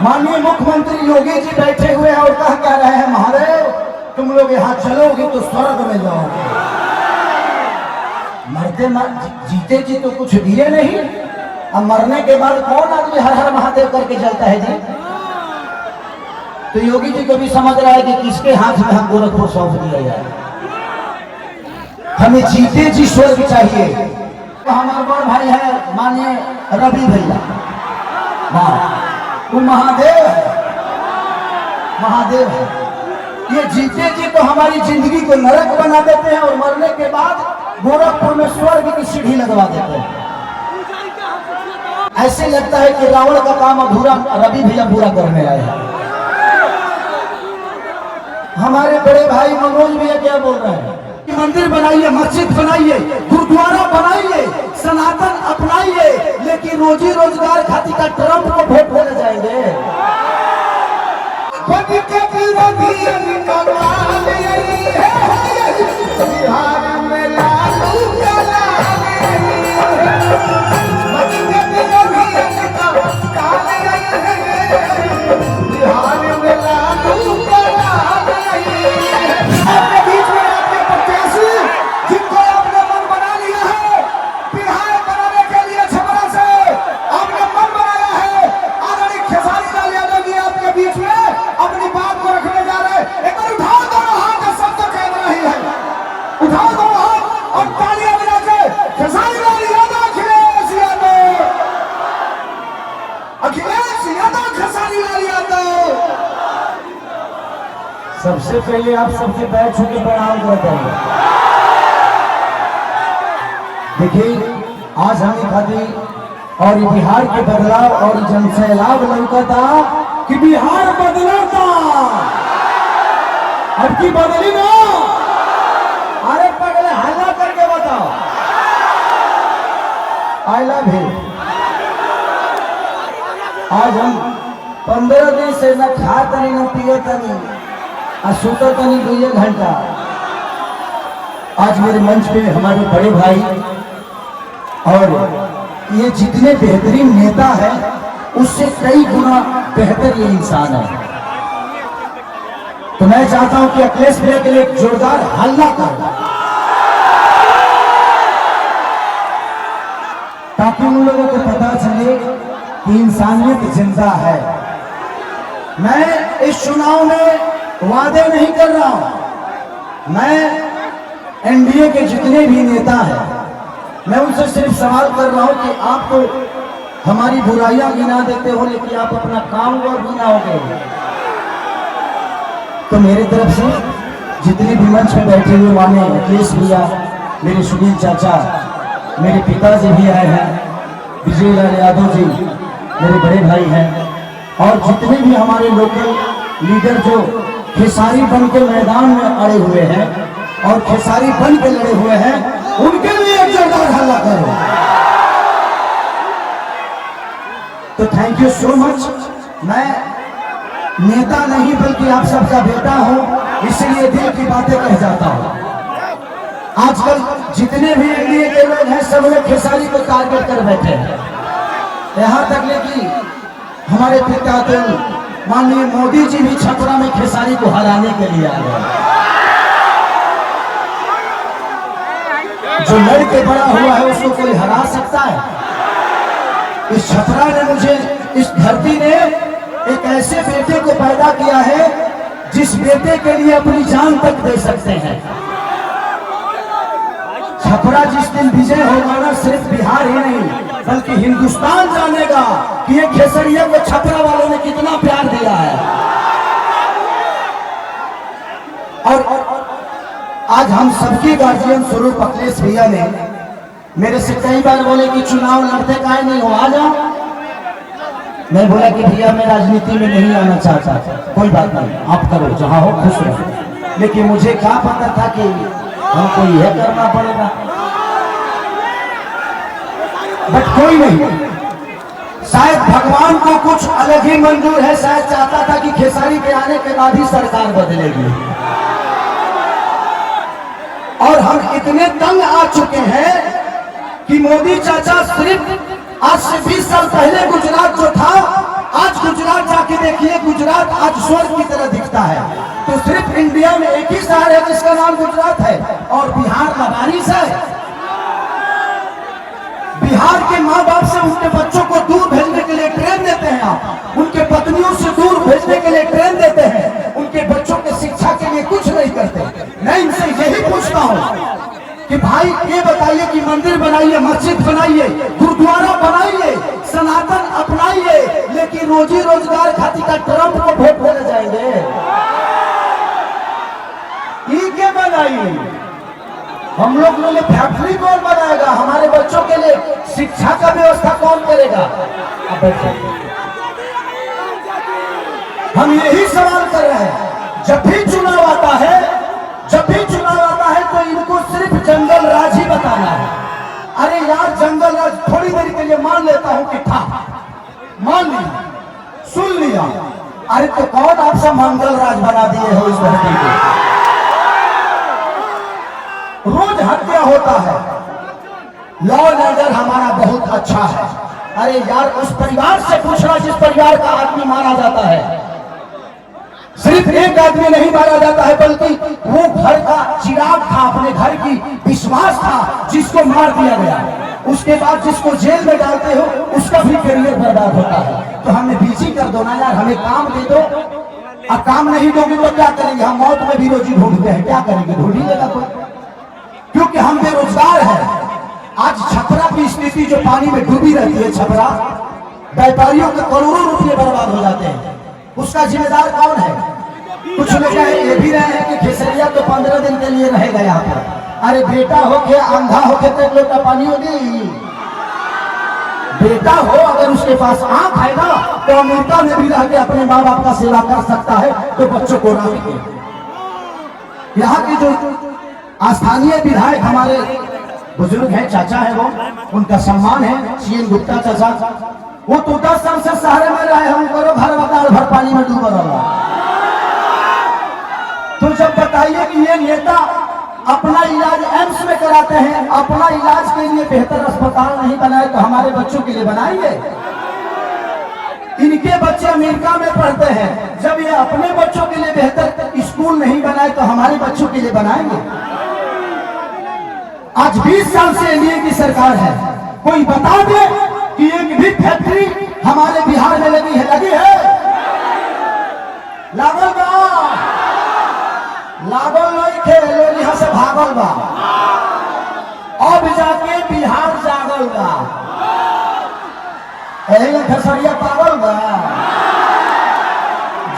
माननीय मुख्यमंत्री योगी जी बैठे हुए हैं और कह रहे हैं महादेव तुम लोग यहाँ चलोगे तो स्वर्ग में जाओगे। मरते जीते जी तो कुछ दिए नहीं, अब मरने के बाद कौन आदमी हर हर महादेव करके चलता है जी। तो योगी जी को भी समझ रहा है कि किसके हाथ में हम गोरखपुर सौंप दिया जाए। हमें जीते जी स्वर्ग चाहिए। तो हमारे बड़ भाई है माननीय रवि भैया, वो महादेव है, महादेव है। ये जीते जी तो हमारी जिंदगी को नरक बना देते हैं और मरने के बाद गोरखपुर में स्वर्ग की सीढ़ी लगवा देते हैं। ऐसे लगता है कि रावण का काम अधूरा रवि भैया पूरा करने आए हैं। हमारे बड़े भाई मनोज भैया क्या बोल रहे हैं कि मंदिर बनाइए, मस्जिद बनाइए, गुरुद्वारा बनाइए, सनातन अपनाइए, लेकिन रोजी रोजगार खातिर का ट्रंप को वोट देने जाएंगे। बिहार में लालू सबसे पहले आप सबके पैर छू के प्रणाम करते हैं। देखिए आज हमें खाती और बिहार के बदलाव और जनसैलाब लौकता कि बिहार बदलता, अब की बदली ना। अरे पगले हल्ला करके बताओ आई लव यू। आज हम 15 दिन से न खाता नहीं न पियता नहीं, सुता तो नहीं 2 घंटा। आज मेरे मंच पे हमारे बड़े भाई और ये जितने बेहतरीन नेता है उससे कई गुना बेहतर ये इंसान है। तो मैं चाहता हूं कि अखिलेश भैया के लिए जोरदार हल्ला कर, ताकि उन लोगों को पता चले कि इंसानियत जिंदा है। मैं इस चुनाव में वादे नहीं कर रहा हूं। मैं एनडीए के जितने भी नेता हैं मैं उनसे सिर्फ सवाल कर रहा हूं कि आप तो हमारी बुराइयां गिना देते हो लेकिन आप अपना काम और गिनाओगे। तो मेरी तरफ से जितने भी मंच में बैठे हुए माने अखिलेश भैया, मेरे सुनील चाचा, मेरे पिताजी भी आए हैं, विजय लाल यादव जी मेरे बड़े भाई हैं, और जितने भी हमारे लोकल लीडर जो खेसारी बन के मैदान में अड़े हुए हैं और खेसारी बन के लड़े हुए हैं, उनके लिए एक जोरदार हल्ला करो। तो थैंक यू सो मच। मैं नेता नहीं बल्कि आप सबका बेटा हूं, इसलिए दिल की बातें कह जाता हूं। आजकल जितने भी एनडीए के लोग हैं सब लोग खेसारी को टारगेट कर बैठे हैं। यहां तक लेकिन हमारे पिता तो माननीय मोदी जी भी छपरा में खेसारी को हराने के लिए आ गए। जो लड़के बड़ा हुआ है उसको कोई हरा सकता है? इस छपरा ने मुझे, इस धरती ने एक ऐसे बेटे को पैदा किया है जिस बेटे के लिए अपनी जान तक दे सकते हैं। छपरा जिस दिन विजय होगा ना, सिर्फ बिहार ही नहीं बल्कि हिंदुस्तान जानेगा कि ये खेसरिया को छपरा वालों ने कितना प्यार दिया है। और आज हम सबके गार्जियन स्वरूप अखिलेश भैया ने मेरे से कई बार बोले कि चुनाव लड़ते काहे नहीं हो, आ जाओ। मैं बोला कि भैया मैं राजनीति में नहीं आना चाहता। कोई बात नहीं, आप करो, जहां हो खुश रहो। लेकिन मुझे क्या पता था कि हमको यह करना पड़ेगा। बट कोई नहीं, शायद भगवान को कुछ अलग ही मंजूर है। शायद चाहता था कि खेसारी के आने के बाद ही सरकार बदलेगी। और हम इतने तंग आ चुके हैं कि मोदी चाचा सिर्फ आज से 20 साल पहले गुजरात जो था आज गुजरात जाके देखिए, गुजरात आज स्वर्ग की तरह दिखता है। तो सिर्फ इंडिया में एक ही शहर है जिसका नाम गुजरात है, और बिहार लबारिश है। बिहार के माँ बाप से उनके बच्चों को दूर भेजने के लिए ट्रेन देते हैं आप, उनके पत्नियों से दूर भेजने के लिए ट्रेन देते हैं, उनके बच्चों के शिक्षा के लिए कुछ नहीं करते। मैं इनसे यही पूछता हूँ कि भाई ये बताइए कि मंदिर बनाइए, मस्जिद बनाइए, गुरुद्वारा बनाइए, सनातन अपनाइए, लेकिन रोजी रोजगार खातिर का ट्रंप को वोट देने जाएंगे? ये क्या बनाइए? हम लोग के लिए फैक्ट्री कौन बनाएगा? हमारे बच्चों के लिए शिक्षा का व्यवस्था कौन करेगा? हम यही सवाल कर रहे हैं। जब भी चुनाव आता है, तो इनको सिर्फ जंगल राज ही बताना है। अरे यार, जंगल राज थोड़ी देर के लिए मान लेता हूं कि था, मान लिया, सुन लिया। अरे तो कौन आपसे मंगल राज बना दिए हो इस धरती को? रोज हत्या होता है। लॉ एंड ऑर्डर हमारा बहुत अच्छा है। अरे यार, उस परिवार से पूछना जिस परिवार का आदमी मारा जाता है। सिर्फ एक आदमी नहीं मारा जाता है, बल्कि वो घर का चिराग था, अपने घर की विश्वास था, जिसको मार दिया गया। उसके बाद जिसको जेल में डालते हो, उसका भी करियर बर्बाद होता है। तो हमें बिजी कर दो ना यार, हमें काम दे दो। अब काम नहीं दोगे तो क्या करेंगे? हम मौत में भी रोजी ढूंढते हैं, क्या करेंगे? ढूंढ ही लेगा कोई, क्योंकि हम बेरोजगार हैं। आज छपरा की स्थिति जो पानी में डूबी रहती है, छपरा व्यापारियों के करोड़ों रुपये बर्बाद हो जाते हैं। उसका जिम्मेदार कौन है? कुछ लोग ये भी रहे हैं कि खेसरिया तो 15 दिन के लिए रहेगा यहाँ पर। अरे बेटा हो के अंधा हो के तो एक लोटा पानी होगी। बेटा हो अगर उसके पास आंख है ना, तो अमेरिका में भी रह के अपने माँ बाप का सेवा कर सकता है। तो बच्चों को रख के यहाँ की जो स्थानीय विधायक हमारे बुजुर्ग हैं, चाचा है, वो उनका सम्मान है, सीएन गुप्ता चाचा। वो तो 10 साल से शहर में रहे, हम करो घर बता भर पानी में डूबा रहा। तो जब बताइए कि ये नेता अपना इलाज एम्स में कराते हैं, अपना इलाज के लिए बेहतर अस्पताल नहीं बनाए तो हमारे बच्चों के लिए बनाएंगे? इनके बच्चे अमेरिका में पढ़ते हैं, जब ये अपने बच्चों के लिए बेहतर स्कूल नहीं बनाए तो हमारे बच्चों के लिए बनाएंगे? आज 20 साल से एनडीए की सरकार है, कोई बता दे कि एक भी फैक्ट्री हमारे बिहार में लगी है? लागल बा, लागल नहीं थे, लोग यहाँ से भागल बा। अब जाके बिहार जागल बा, खेसरिया पागल बा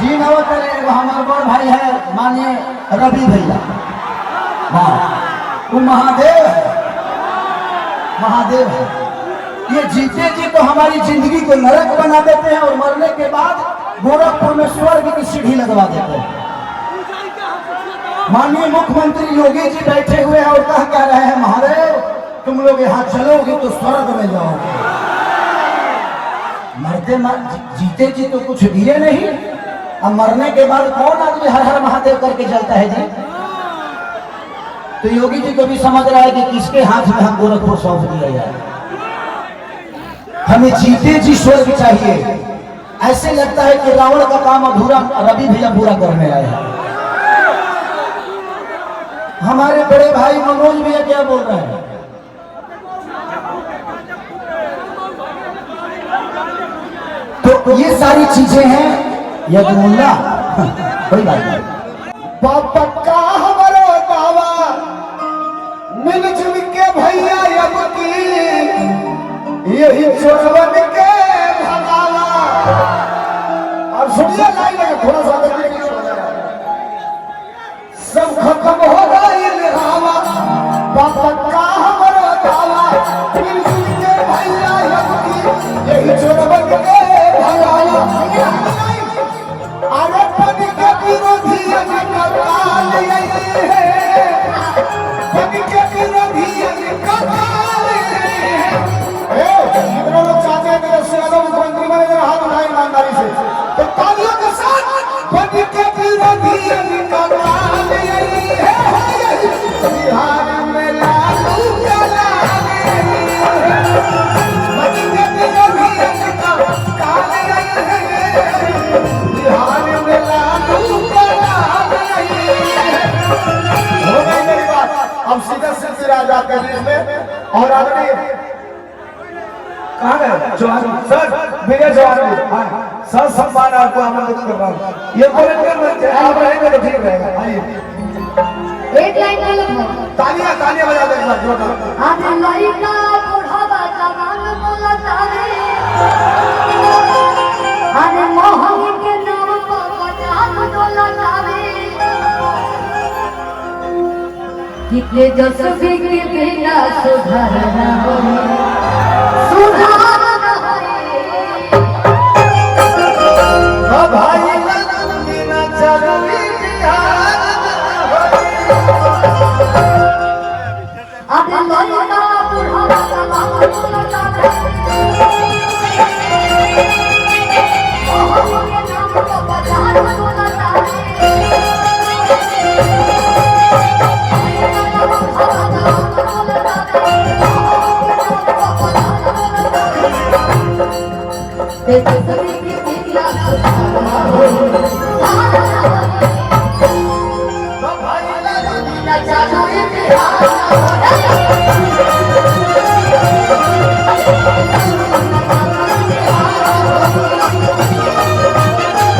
जी। नव करे हमारे बड़ भाई है, मानिए रवि भैया, वो महादेव है। ये जीते जी तो हमारी जिंदगी को नरक बना देते हैं, और मरने के बाद गोरखपुर में स्वर्ग की सीढ़ी लगवा देते हैं। माननीय मुख्यमंत्री योगी जी बैठे हुए हैं और कह रहे हैं, महादेव तुम लोग यहाँ चलोगे तो स्वर्ग में जाओगे। जीते जी तो कुछ दिए नहीं, अब मरने के बाद कौन आदमी हर हर महादेव करके चलता है जी? तो योगी जी को भी समझ रहा है कि किसके हाथ में हम गोरखपुर सौंप दिया जाए। हमें जीते जी स्वर्ग चाहिए। ऐसे लगता है कि रावण का काम अधूरा रवि भैया पूरा करने आए हैं। हमारे बड़े भाई मनोज भैया क्या बोल रहे हैं? तो ये सारी चीजें हैं यदुल्ला, कोई बात नहीं। पक्का हमारो दावा मिलजुल के भैया अब की यही चोरवन के भगावा। और सुनिए लाइन लगे, थोड़ा सा सब खत्म हो गई हवा। पक्का हमारो दावा मिलजुल के भैया अब की यही चोरवन के भगावा। अरे पद के विरोधी काल है, पद के विरोधी काल है। लोग चाहते हैं आपके बीच में। और आदरणीय कहाँ गए जवान सर, विजय जवान हाँ सर सम्मान आपको आमंत्रित कर रहा हूँ। ये कलेक्टर आप रहेंगे तो ठीक रहेगा। आइए एक लाइन गलत है। तालियां तालियां बजा दे एक बार जोरदार। आज लड़का बुढ़ावा जवान बोलता रे, अरे मोहन के नाम पर पचास डोलता रे, कितने जसवी के बिना सुधार न होए, सुधार न होए। भाई लगन बिना चलनी अरे लड़का बुढ़ावा जवान बोलता रे, मोहन के नाम पर पचास डोलता रे। भाई लगन बिना चलनी